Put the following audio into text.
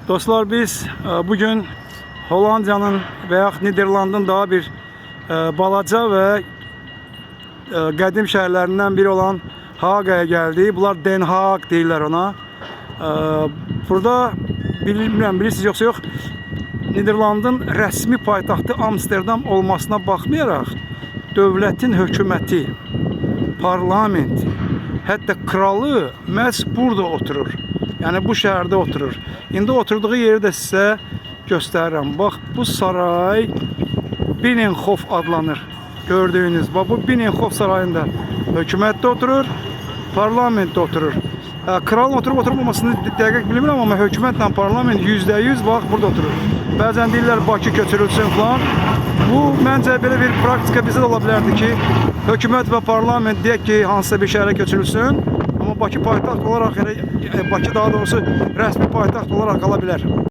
Dostlar, biz bugün Hollandiyanın veya Niderlandın daha bir balaca ve qədim şəhərlərindən biri olan Haaga'ya geldik. Bunlar Den Haag deyirlər ona. Burada bilmirəm, bilirsiniz yoxsa yox, Niderlandın rəsmi paytaxtı Amsterdam olmasına baxmayaraq dövlətin hökuməti, parlamenti, hətta kralı məhz burada oturur. Yəni bu şəhərdə oturur. İndi oturduğu yeri də sizə göstərirəm. Bax, bu saray Binnenhof adlanır. Gördüyünüz, bax bu Binnenhof sarayında hökumətdə oturur, parlamentdə oturur. Kralın oturup oturmamasını dəqiq bilmirəm, amma hökumətlə parlament %100 bax burada oturur. Bəzən deyirlər Bakı köçürülsün falan. Bu məncə belə bir praktika bizdə də ola bilərdi ki, hökumət və parlament deyək ki, hansısa bir şəhərə köçürülsün, amma Bakı paytaxt olaraq, Bakı daha doğrusu rəsmi paytaxt olaraq qala bilər.